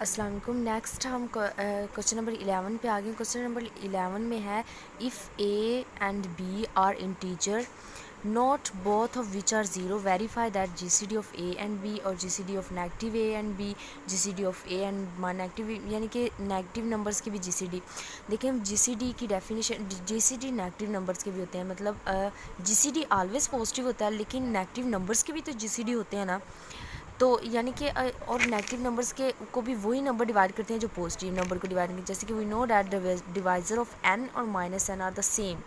अस्सलाम वालेकुम। नेक्स्ट हम क्वेश्चन नंबर 11 पे आ गए। क्वेश्चन नंबर 11 में है if A and B are integer not both of which are zero verify that GCD of A and B और GCD of negative A and B, GCD of A and negative, यानी कि negative numbers की भी GCD. देखिए हम GCD की definition, GCD negative numbers के भी होते हैं, मतलब जीसीडी ऑलवेज पॉजिटिव होता है, लेकिन नेगेटिव नंबर्स के भी तो जीसीडी होते हैं ना। तो यानी कि और नेगेटिव नंबर्स के को भी वही नंबर डिवाइड करते हैं जो पॉजिटिव नंबर को डिवाइड करते हैं। जैसे कि we know that divisor of n और minus n are the same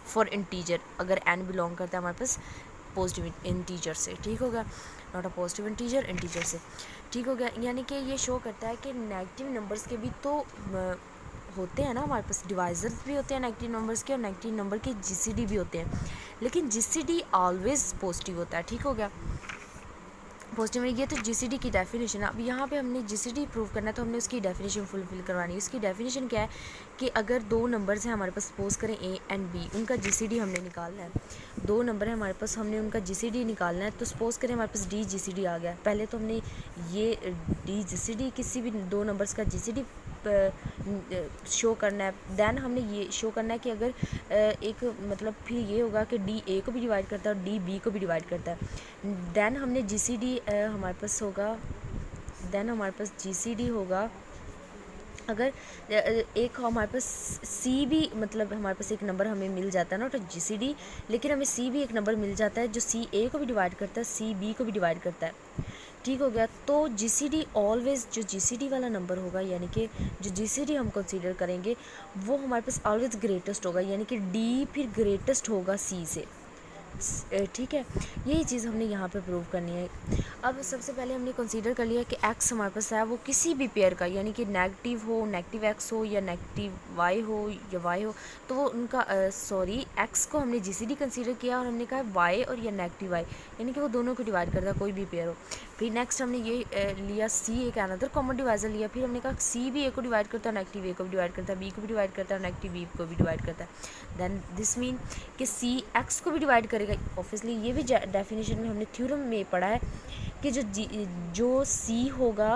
for integer, अगर n बिलोंग करता है हमारे पास पॉजिटिव इंटीजर से, ठीक हो गया, नॉट अ पॉजिटिव इंटीजर से, ठीक हो गया। यानी कि ये शो करता है कि नेगेटिव नंबर्स के भी तो होते हैं ना, हमारे पास डिवाइजर्स भी होते हैं नेगेटिव नंबर्स के, और नेगेटिव नंबर के जीसीडी भी होते हैं, लेकिन जीसीडी ऑलवेज पॉजिटिव होता है, ठीक हो गया, पॉजिटिव में। ये तो जीसीडी की डेफिनेशन है। अब यहाँ पे हमने जीसीडी प्रूव करना है तो हमने उसकी डेफिनेशन फुलफिल करवानी है। उसकी डेफिनेशन क्या है कि अगर दो नंबर्स हैं हमारे पास, सपोज करें ए एंड बी, उनका जीसीडी हमने निकालना है। दो नंबर है हमारे पास, हमने उनका जीसीडी निकालना है। तो सपोज करें हमारे पास डी जीसीडी आ गया। पहले तो हमने ये डी जीसीडी किसी भी दो नंबर्स का जीसीडी शो करना है। देन हमने ये शो करना है कि अगर एक मतलब फिर ये होगा कि डी ए को भी डिवाइड करता है और डी बी को भी डिवाइड करता है। देन हमने जीसीडी हमारे पास होगा, देन हमारे पास जीसीडी होगा अगर एक हमारे पास सी भी, मतलब हमारे पास एक नंबर हमें मिल जाता है ना तो जीसीडी, लेकिन हमें सी भी एक नंबर मिल जाता है जो सी ए को भी डिवाइड करता है, सी बी को भी डिवाइड करता है, ठीक हो गया। तो जीसीडी ऑलवेज, जो जीसीडी वाला नंबर होगा, यानी कि जो जीसीडी हम कंसीडर करेंगे वो हमारे पास ऑलवेज ग्रेटेस्ट होगा, यानी कि डी फिर ग्रेटेस्ट होगा सी से, ठीक है। यही चीज़ हमने यहाँ पे प्रूव करनी है। अब सबसे पहले हमने कंसीडर कर लिया कि एक्स हमारे पास है वो किसी भी पेयर का, यानी कि नेगेटिव हो, नेगेटिव एक्स हो या नेगेटिव वाई हो या वाई हो, तो वो उनका एक्स को हमने जीसीडी कंसीडर किया और हमने कहा वाई और या नेगेटिव वाई, यानी कि वो दोनों को डिवाइड करता है, कोई भी पेयर हो। फिर नेक्स्ट हमने ये लिया सी एक अनदर कॉमन डिवाइजर लिया। फिर हमने कहा सी भी ए को डिवाइड करता है, नेगेटिव ए को भी डिवाइड करता है, बी को भी डिवाइड करता है, नेगेटिव बी को भी डिवाइड करता है। देन दिस मीन कि सी एक्स को भी डिवाइड करेगा। ऑब्वियसली ये भी डेफिनेशन में हमने थ्योरम में पढ़ा है कि जो सी होगा,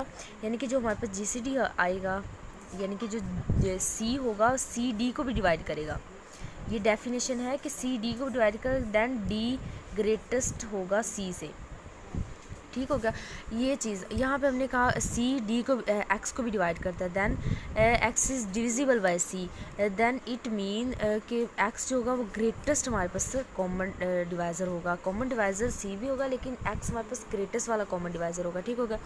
यानी कि जो हमारे पास जीसीडी आएगा, यानी कि जो सी होगा सी डी को भी डिवाइड करेगा। ये डेफिनेशन है कि सी डी को डिवाइड कर, देन डी ग्रेटेस्ट होगा सी से, ठीक हो गया। ये चीज़ यहाँ पे हमने कहा सी डी को एक्स को भी डिवाइड करता है, then x is divisible by c, then it mean कि एक्स जो होगा वो ग्रेटेस्ट हमारे पास कॉमन डिवाइज़र होगा। कॉमन डिवाइज़र सी भी होगा, लेकिन एक्स हमारे पास ग्रेटेस्ट वाला कॉमन डिवाइज़र होगा, ठीक होगा।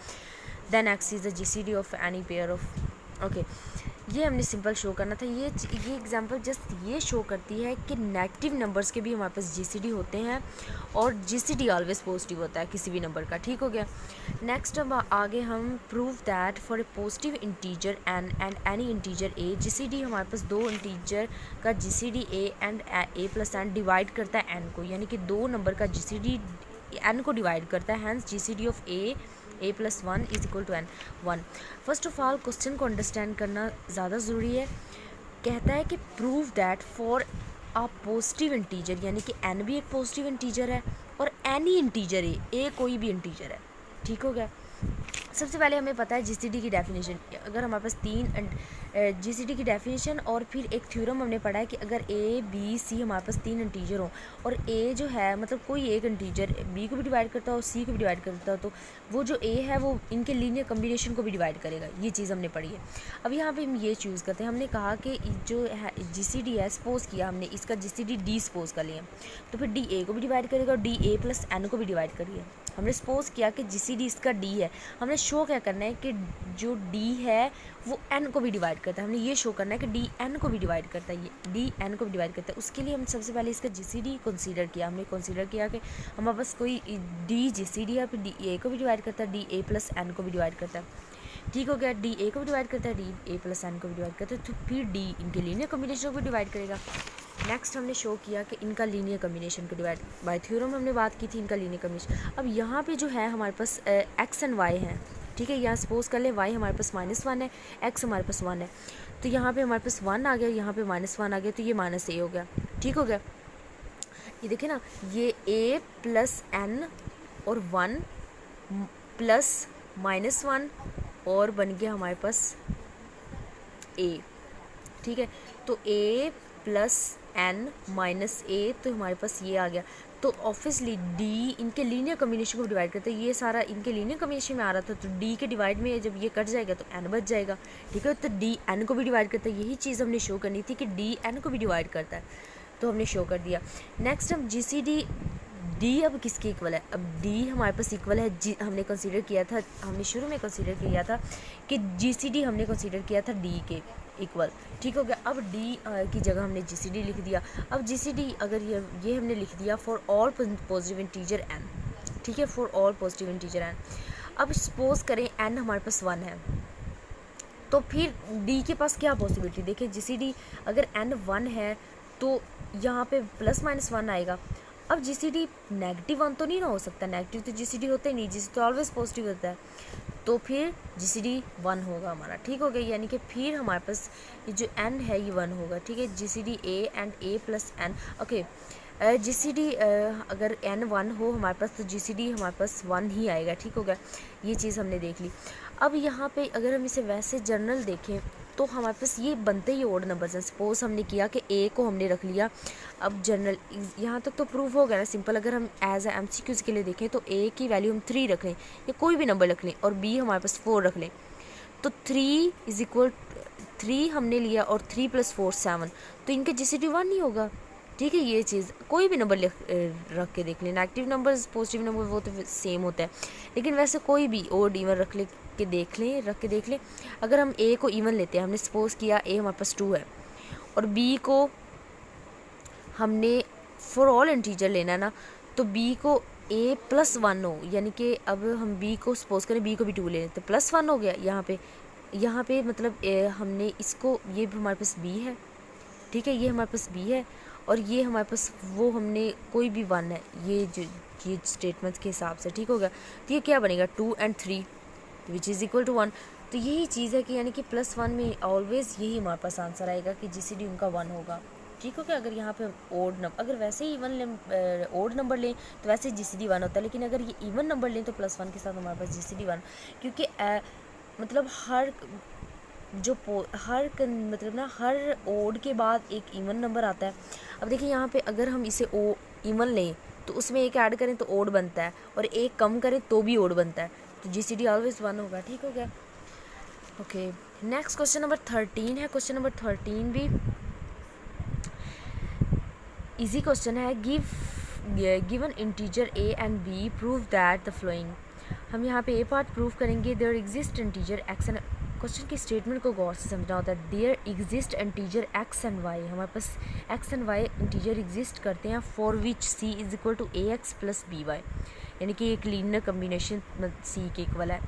Then x is the GCD of any pair of, okay. ये हमने सिंपल शो करना था। ये एग्जांपल जस्ट ये शो करती है कि नेगेटिव नंबर्स के भी हमारे पास जीसीडी होते हैं और जीसीडी ऑलवेज पॉजिटिव होता है किसी भी नंबर का, ठीक हो गया। नेक्स्ट अब आगे हम prove that for a positive integer n and any integer a, GCD हमारे पास दो इंटीजर का GCD a and a plus n divide करता है एन को, यानी कि दो नंबर का जीसीडी एन को डिवाइड करता है, hence GCD of a plus one is equal to n one. First of all question को अंडरस्टैंड करना ज़्यादा ज़रूरी है। कहता है कि prove that for a positive integer, यानी कि एन भी एक पॉजिटिव इंटीजर है और एनी इंटीजर ए कोई भी इंटीजर है, ठीक हो गया। सबसे पहले हमें पता है जीसीडी की डेफिनेशन। अगर हमारे पास तीन जीसीडी की डेफिनेशन और फिर एक थ्योरम हमने पढ़ा है कि अगर ए बी सी हमारे पास तीन इंटीजर हो और ए जो है मतलब कोई एक इंटीजर बी को भी डिवाइड करता हो और सी को भी डिवाइड करता हो, तो वो जो ए है वो इनके लीनियर कम्बिनेशन को भी डिवाइड करेगा। ये चीज़ हमने पढ़ी है। अब यहाँ पे हम ये चूज़ करते हैं। हमने कहा कि जो है जीसीडी है, सपोज किया हमने इसका जीसीडी डी सपोज कर लिया, तो फिर डी ए को भी डिवाइड करेगा और डी ए प्लस एन को भी डिवाइड करिए। हमने सपोज किया कि जीसीडी इसका डी है। हमने शो क्या करना है कि जो डी है वो एन को भी डिवाइड करता है। हमने ये शो करना है कि डी एन को भी डिवाइड करता है, ये डी एन को भी डिवाइड करता है। उसके लिए हम सबसे पहले इसका जीसीडी कंसीडर किया। हमने कंसीडर किया कि हमारे पास कोई डी जीसीडी है, फिर डी ए को भी डिवाइड करता है, डी ए प्लस एन को भी डिवाइड करता है, ठीक हो गया। डी ए को भी डिवाइड करता है, डी ए प्लस एन को भी डिवाइड करता है, तो फिर डी इनके लीनियर कॉम्बिनेशन को भी डिवाइड करेगा। नेक्स्ट हमने शो किया कि इनका लीनियर कम्बिनेशन को डिवाइड बाय थ्योरम हमने बात की थी इनका लीनियर कम्बिनेशन। अब यहाँ पे जो है हमारे पास एक्स एंड वाई हैं, ठीक है। यहाँ सपोज कर ले वाई हमारे पास -1 है, एक्स हमारे पास 1 है, तो यहाँ पे हमारे पास 1 आ गया, यहाँ पे -1 आ गया, तो ये -a हो गया, ठीक हो गया। ये देखिए ना, ये a प्लस n और 1 प्लस -1 और बन गया हमारे पास ए, ठीक है। तो a plus n minus a, तो हमारे पास ये आ गया। तो ऑब्वियसली d इनके लीनियर कम्बिनेशन को डिवाइड करते हैं, ये सारा इनके लीनियर कम्बिनेशन में आ रहा था, तो d के डिवाइड में जब ये कट जाएगा तो n बच जाएगा, ठीक है। तो d n को भी डिवाइड करता है, यही चीज़ हमने शो करनी थी कि d n को भी डिवाइड करता है, तो हमने शो कर दिया। नेक्स्ट हम GCD d अब किसके इक्वल है, अब d हमारे पास इक्वल है हमने कंसीडर किया था, हमने शुरू में कंसीडर किया था कि GCD हमने कंसीडर किया था d के इक्वल, ठीक हो गया। अब d की जगह हमने GCD लिख दिया। अब GCD अगर ये हमने लिख दिया for all positive integer n, ठीक है, for all positive integer n। अब सपोज करें n हमारे पास 1 है, तो फिर d के पास क्या पॉसिबिलिटी, देखिए GCD अगर n 1 है तो यहाँ पे प्लस माइनस 1 आएगा। अब GCD नेगेटिव 1 तो नहीं ना हो सकता, नेगेटिव तो GCD होता ही नहीं, GCD तो ऑलवेज पॉजिटिव होता है, तो फिर GCD 1 होगा हमारा, ठीक हो गया। यानी कि फिर हमारे पास ये जो n है ये 1 होगा, ठीक है। GCD a and a plus n, okay. GCD अगर n 1 हो हमारे पास तो GCD हमारे पास 1 ही आएगा, ठीक हो गया। ये चीज़ हमने देख ली। अब यहाँ पे अगर हम इसे वैसे जनरल देखें तो हमारे पास ये बनते ही ओड नंबर्स हैं। सपोज हमने किया कि a को हमने रख लिया, अब जनरल यहाँ तक तो प्रूफ हो गया ना, सिंपल। अगर हम एज ए MCQs के लिए देखें तो a की वैल्यू हम 3 रख लें या कोई भी नंबर रख लें, और b हमारे पास 4 रख लें, तो 3 इज इक्वल 3 हमने लिया और 3 + 4 7, तो इनके GCD 1 नहीं होगा, ठीक है। ये चीज़ कोई भी नंबर रख के देख लें, नेगेटिव नंबर पॉजिटिव नंबर वो तो सेम होता है, लेकिन वैसे कोई भी ओड इवन रख के देख लें। अगर हम a को इवन लेते हैं, हमने सपोज किया a हमारे पास 2 है और b को हमने फॉर ऑल इंटीजर लेना है ना, तो b को a + 1 हो, यानी कि अब हम b को सपोज करें b को भी 2 ले लें तो +1 हो गया यहाँ पे मतलब हमने इसको, ये हमारे पास b है, ठीक है, ये हमारे पास b है और ये हमारे पास वो हमने कोई भी 1 है, ये स्टेटमेंट्स के हिसाब से, ठीक हो गया। तो ये क्या बनेगा 2 and 3 which is equal to 1। तो यही चीज़ है कि यानी कि +1 में ऑलवेज़ यही हमारे पास आंसर आएगा कि GCD उनका 1 होगा, ठीक हो गया। अगर यहाँ पे ओड नंबर, अगर वैसे ही इवन ओड नंबर लें तो वैसे GCD 1 होता है, लेकिन अगर ये इवन नंबर लें तो +1 के साथ हमारे पास GCD 1, क्योंकि मतलब मतलब ना हर ओड के बाद एक इवन नंबर आता है। अब देखिए यहाँ पे अगर हम इसे इवन लें तो उसमें एक ऐड करें तो ओड बनता है, और एक कम करें तो भी ओड बनता है, तो GCD ऑलवेज 1 होगा, ठीक हो गया। ओके, नेक्स्ट क्वेश्चन नंबर 13 है। क्वेश्चन नंबर 13 भी इजी क्वेश्चन है। Given integer a and b, prove that the following. हम यहाँ पे a पार्ट प्रूव करेंगे, there exist integer x and, question की स्टेटमेंट को गौर से समझना होता है। There exist integer x and y, हमारे पास x and y integer exist करते हैं, for which c is equal to ax plus by, यानी कि एक लीनियर कम्बिनेशन c के इक्वल है।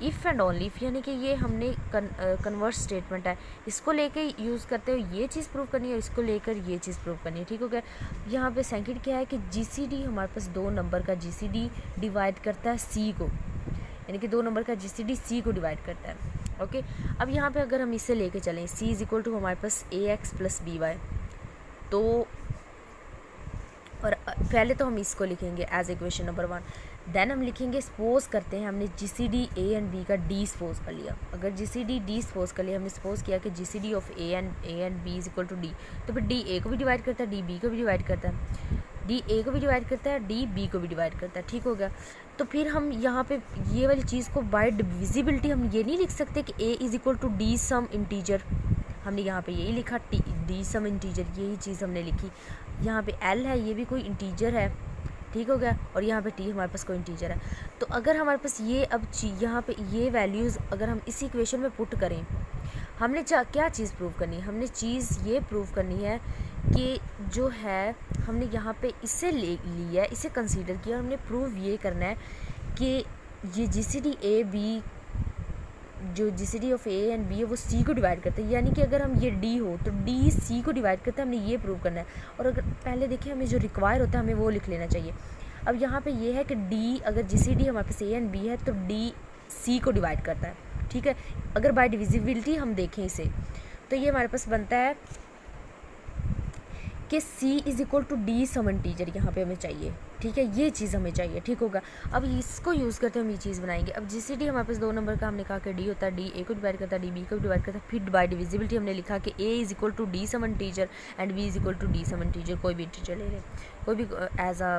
इफ़ एंड ओनली इफ़, यानी कि ये हमने कन्वर्ट स्टेटमेंट है, इसको लेके यूज़ करते हुए ये चीज़ प्रूव करनी है और इसको लेकर ये चीज़ प्रूव करनी है, ठीक हो गया। यहाँ पे सेकंड क्या है कि GCD हमारे पास 2 नंबर का GCD डिवाइड करता है c को, यानी कि 2 नंबर का GCD c को डिवाइड करता है, ओके। अब यहाँ पे अगर हम इसे लेके चलें c इज इक्वल टू हमारे पास ax प्लस by, तो और पहले तो हम इसको लिखेंगे एज इक्वेशन नंबर 1, देन हम लिखेंगे, सपोज करते हैं हमने GCD a एंड b का d सपोज कर लिया। अगर GCD d सपोज कर लिया, हमने सपोज किया कि GCD of a and b is equal to d, तो फिर d a को भी डिवाइड करता है, d b को भी डिवाइड करता है, d a को भी डिवाइड करता है, d b को भी डिवाइड करता है, ठीक हो गया। तो फिर हम यहाँ पे ये वाली चीज़ को बाय डिविजिबिलिटी हम ये नहीं लिख सकते कि a is equal to d some integer, हमने यहाँ पे यही लिखा d सम इंटीजर, यही चीज़ हमने लिखी। यहाँ पे l है, ये भी कोई इंटीजर है, ठीक हो गया, और यहाँ पे t हमारे पास कोई इंटीजर है। तो अगर हमारे पास ये अब यहाँ पे ये वैल्यूज़ अगर हम इस इक्वेशन में पुट करें, हमने क्या चीज़ प्रूव करनी है, हमने चीज़ ये प्रूव करनी है कि जो है हमने यहाँ पे इससे लिया है, इसे कंसीडर किया, हमने प्रूव ये करना है कि ये GCD a b, जो GCD of a and b है वो c को डिवाइड करता है, यानी कि अगर हम ये d हो तो d c को डिवाइड करता है, हमने ये प्रूव करना है। और अगर पहले देखिए हमें जो रिक्वायर होता है हमें वो लिख लेना चाहिए। अब यहाँ पे ये है कि d अगर GCD हमारे पास a एंड b है तो d c को डिवाइड करता है, ठीक है। अगर बाय डिविजिबिलिटी हम देखें इसे तो ये हमारे पास बनता है कि C is equal to D some integer यहाँ पे हमें चाहिए, ठीक है, ये चीज़ हमें चाहिए, ठीक होगा। अब इसको यूज़ करते हम ये चीज़ बनाएंगे। अब GCD हमारे पास 2 नंबर का हमने कहा कि D होता है, D A को डिवाइड करता है, D B को डिवाइड करता है। फिर बाय डिविजिबिलिटी हमने लिखा कि A is equal to D some integer and B is equal to D some integer, कोई भी इंटीजर ले लें, कोई भी एज आ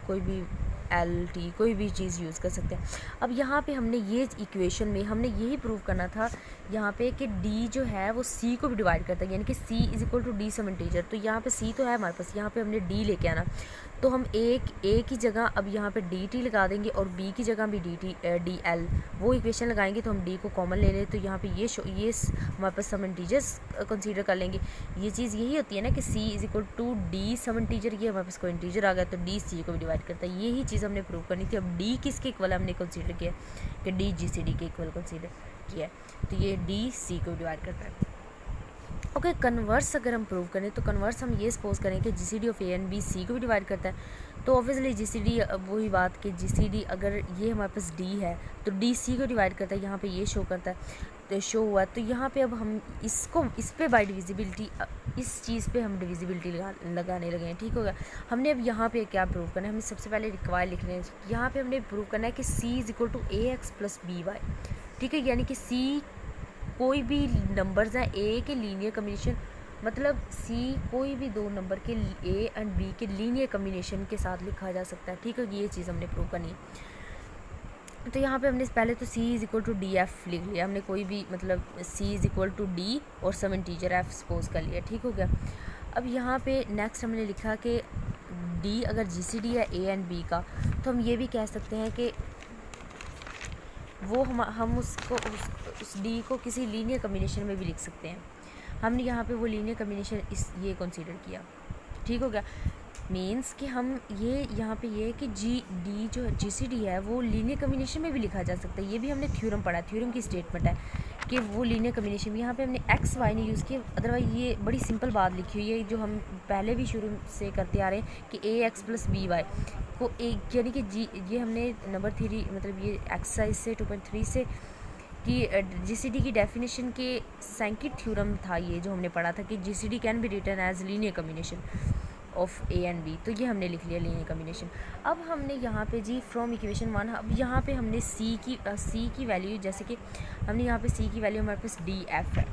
कोई भी LT कोई भी चीज़ यूज़ कर सकते हैं। अब यहाँ पे हमने ये इक्वेशन में हमने यही प्रूव करना था यहाँ पे कि D जो है वो C को भी डिवाइड करता है, यानी कि C is equal to D some integer. तो यहाँ पे C तो है हमारे पास, यहाँ पे हमने D लेके आना, तो हम A की जगह अब यहाँ पे DT लगा देंगे और B की जगह भी DL वो इक्वेशन लगाएंगे। तो हम D को कॉमन ले लें, तो यहाँ पे ये हमारे पास सम इंटीजर्स कंसीडर कर लेंगे। ये चीज़ यही होती है ना कि C is equal to D some integer, ये हमारे पास कोई इंटीजर आ गया तो D C को भी डिवाइड करता है। यही चीज़ हमने प्रूव करनी थी। अब D किसके इक्वल हमने कंसीडर किया कि D GCD के इक्वल कंसीडर किया, तो ये D C को डिवाइड करता है। ओके, कन्वर्स अगर हम प्रूव करें तो कन्वर्स हम ये सपोज करें कि GCD of A and B C को भी डिवाइड करता है। तो ऑब्वियसली GCD वही बात कि GCD अगर ये हमारे पास D है तो D C को डिवाइड करता है, यहाँ पे ये शो करता है, तो शो हुआ। तो यहाँ पे अब हम इस पे बाय डिविजिबिलिटी, इस चीज़ पे हम डिविजिबिलिटी लगाने लगे हैं, ठीक होगा। हमने अब यहाँ पे क्या प्रूव करना है, हमें सबसे पहले रिक्वायर लिखने हैं। यहाँ पे हमने प्रूव करना है कि C is equal to AX plus BY, ठीक है, यानी कि C कोई भी नंबर्स हैं A के लीनियर कम्बिनेशन, मतलब C कोई भी 2 नंबर के A एंड B के लीनियर कम्बिनेशन के साथ लिखा जा सकता है, ठीक है, ये चीज़ हमने प्रूव करनी है। तो यहाँ पे हमने पहले तो C is equal to DF लिख लिया, हमने कोई भी मतलब C is equal to D और सम इंटीजर F सपोज कर लिया, ठीक हो गया। अब यहाँ पे नेक्स्ट हमने लिखा कि D अगर GCD है A एंड B का, तो हम ये भी कह सकते हैं कि वो हम उसको उस D को किसी लीनियर कम्बिनेशन में भी लिख सकते हैं। हमने यहाँ पे वो लीनियर कम्बिनेशन ये कंसीडर किया, ठीक हो गया। मीन्स कि हम ये यहाँ पे ये कि D जो GCD है वो लीनियर कम्बिनेशन में भी लिखा जा सकता है। ये भी हमने थ्योरम पढ़ा, थ्योरम की स्टेटमेंट है कि वो लीनियर कम्बिनेशन में, यहाँ पे हमने XY ने यूज़ किया, अदरवाइज ये बड़ी सिंपल बात लिखी हुई है जो हम पहले भी शुरू से करते आ रहे हैं कि AX प्लस BY को एक, यानी कि ये हमने नंबर 3 मतलब ये एक्सरसाइज से 2.3 से कि GCD की डेफिनेशन के सैंकिड थ्योरम था ये जो हमने पढ़ा था कि GCD can be written as linear combination of A and B, तो ये हमने लिख लिया लीनियर कम्बिनेशन। अब हमने यहाँ पे जी फ्रॉम इक्वेशन 1, अब यहाँ पे हमने C की वैल्यू, जैसे कि हमने यहाँ पे C की वैल्यू हमारे पास DF है,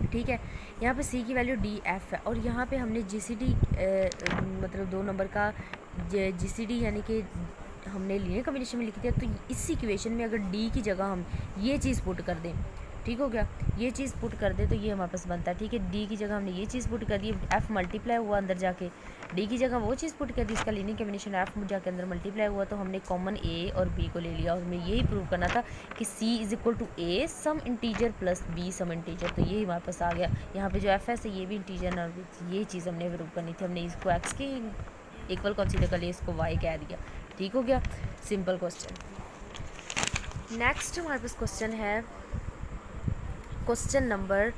ठीक है, यहाँ पे C की वैल्यू DF है, और यहाँ पे हमने GCD मतलब 2 नंबर का GCD यानी कि हमने लीनियर कम्बिनेशन में लिखी थी। तो इस इक्वेशन में अगर D की जगह हम ये चीज़ पुट कर दें, ठीक हो गया, ये चीज़ पुट कर दे तो ये हमारे पास बनता है, ठीक है। D की जगह हमने ये चीज़ पुट कर दी, F मल्टीप्लाई हुआ अंदर जाके, D की जगह वो चीज़ पुट कर दी, इसका लीनियर कम्बिनेशन F जाके अंदर मल्टीप्लाई हुआ, तो हमने कॉमन A और B को ले लिया, और हमें यही प्रूव करना था कि C is equal to A some integer plus B some integer, तो यही हमारे पास आ गया। यहाँ पे जो F है ये भी इंटीजर, और ये चीज़ हमने प्रूव करनी थी, हमने इसको X की इक्वल कंसीडर कर लिया, इसको Y कह दिया, ठीक हो गया, सिंपल क्वेश्चन। नेक्स्ट हमारे पास क्वेश्चन है, क्वेश्चन नंबर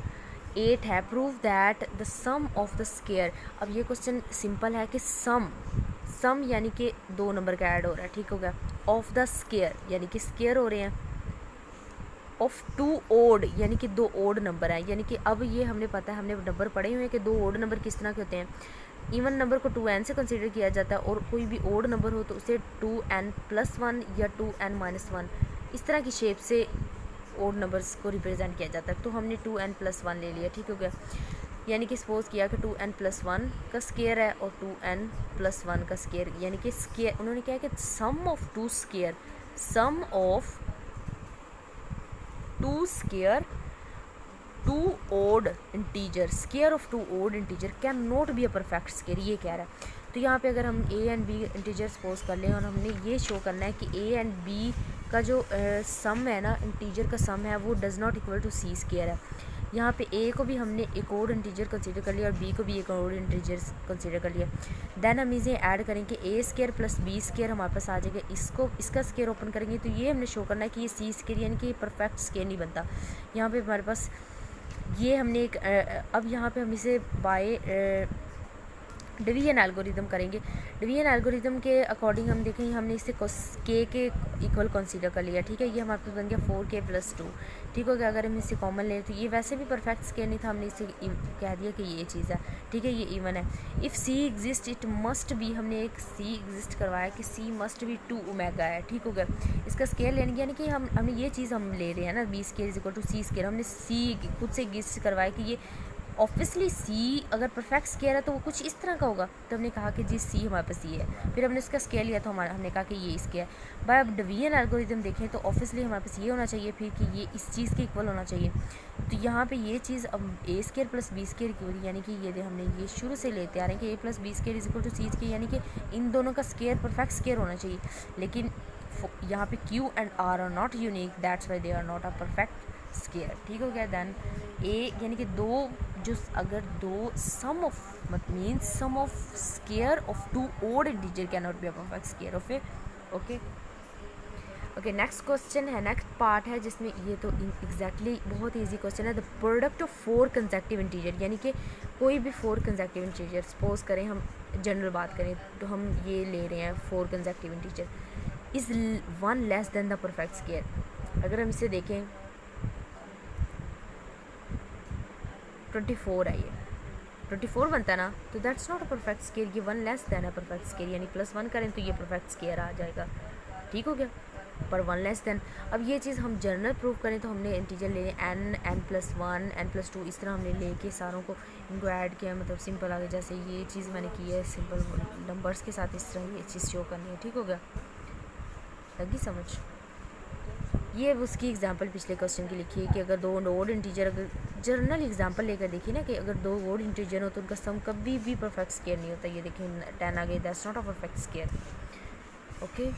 8 है, prove that the sum of the square. अब ये क्वेश्चन सिंपल है कि सम यानी कि 2 नंबर का ऐड हो रहा है, ठीक हो गया, ऑफ द स्क्वायर यानी कि स्क्वायर हो रहे हैं, ऑफ 2 ओड यानी कि 2 ओड नंबर हैं, यानी कि अब ये हमने पता है, हमने नंबर पढ़े हुए हैं कि 2 ओड नंबर किस तरह के होते हैं। इवन नंबर को 2n से कंसीडर किया जाता है, और कोई भी ओड नंबर हो तो उसे 2n प्लस 1 या 2n माइनस 1 इस तरह की शेप से ओड नंबर्स को रिप्रेजेंट किया जाता है। तो हमने 2n प्लस 1 ले लिया, ठीक हो गया, यानी कि सपोज किया कि 2n प्लस 1 का स्क्वायर है और 2n प्लस 1 का स्क्वायर, यानी कि स्क्वायर उन्होंने क्या है कि sum of 2 square, sum of 2 square 2 odd integer, square of 2 odd integer can not be a perfect square, ये कह रहा है। तो यहाँ पे अगर हम A and B integer suppose कर लें और हमने ये शो करना है कि A एंड B का जो सम है ना, इंटीजर का सम है, वो does not equal to C square है। यहाँ पे A को भी हमने एक और इंटीजर कंसीडर कर लिया और B को भी एक और इंटीजर कंसीडर कर लिया। देन हम इसे ऐड करेंगे, A square plus B square हमारे पास आ जाएगा, इसका स्क्वायर ओपन करेंगे तो ये हमने शो करना है कि ये C स्क्वायर यानी कि परफेक्ट स्क्वायर नहीं बनता। यहाँ पे हमारे पास ये हमने एक अब यहाँ पे हम इसे बाय डिवीजन एल्गोरिदम करेंगे। डिवीजन एल्गोरिदम के अकॉर्डिंग हम देखेंगे, हमने इसे के इक्वल कंसीडर कर लिया, ठीक है। ये हमारे पास बन गया 4k+2, ठीक हो गया। अगर हम इसे कॉमन ले तो ये वैसे भी परफेक्ट स्केयर नहीं था, हमने इसे कह दिया कि ये चीज़ है, ठीक है, ये इवन है। If C exist it must be, हमने एक सी एग्जिस्ट करवाया कि सी मस्ट बी 2 ओमेगा है, ठीक हो गया। इसका स्केयर लेने यानी कि हमने ये चीज़ हम ले रहे हैं ना, b square is equal to C square, हमने सी खुद से एग्जिस्ट करवाया कि ये ऑब्वियसली सी अगर परफेक्ट स्केयर है तो वो कुछ इस तरह का होगा, तो हमने कहा कि जी सी हमारे पास ये है। फिर हमने इसका स्केयर लिया तो हमने कहा कि ये इसके है। भाई अब डिवीजन एल्गोरिदम देखें तो ऑब्वियसली हमारे पास ये होना चाहिए फिर कि ये इस चीज़ के इक्वल होना चाहिए। तो यहाँ पे ये चीज़ अब ए स्केयर प्लस बी स्केयर की होगी, यानी कि ये हमने ये शुरू से लेते आ रहे हैं कि A plus B square is equal to C square, यानी कि इन दोनों का स्केयर परफेक्ट स्केयर होना चाहिए। लेकिन यहाँ पे q and r are not unique, that's why they are not a perfect square, ठीक हो गया। दैन ए यानी कि दो जो अगर दो sum of means sum of square of 2 odd integer can not be a perfect square of A. Okay next question है, नेक्स्ट पार्ट है जिसमें ये तो एग्जैक्टली बहुत इजी क्वेश्चन है। The product of 4 consecutive integer, यानी कि कोई भी 4 कंसेक्टिव इंटीजर, सपोज करें हम जनरल बात करें तो हम ये ले रहे हैं 4 consecutive integer, is 1 less than the perfect square. अगर हम इसे देखें 24 है, ये 24 बनता है ना, तो that's not a perfect square, ये 1 लेस देन अ परफेक्ट स्केयर, यानी +1 करें तो ये परफेक्ट स्केयर आ जाएगा, ठीक हो गया। पर 1 लेस देन, अब ये चीज़ हम जर्नल प्रूव करें तो हमने इंटीजर ले n n+1 n+2 इस तरह हमने लेके सारों को इनको ऐड किया, मतलब सिंपल आगे जैसे ये चीज़ मैंने की है सिंपल नंबर्स के साथ इस तरह ये चीज़ शो करनी है, ठीक हो गया, लगी समझ। ये उसकी एग्जांपल पिछले क्वेश्चन की लिखी है कि अगर 2 ओड इंटीजर, अगर जर्नल एग्जांपल लेकर देखिए ना कि अगर 2 ओड इंटीजर हो तो उनका सम कभी भी परफेक्ट स्केयर नहीं होता। ये देखिए 10 आ गई, that's not a perfect square. Okay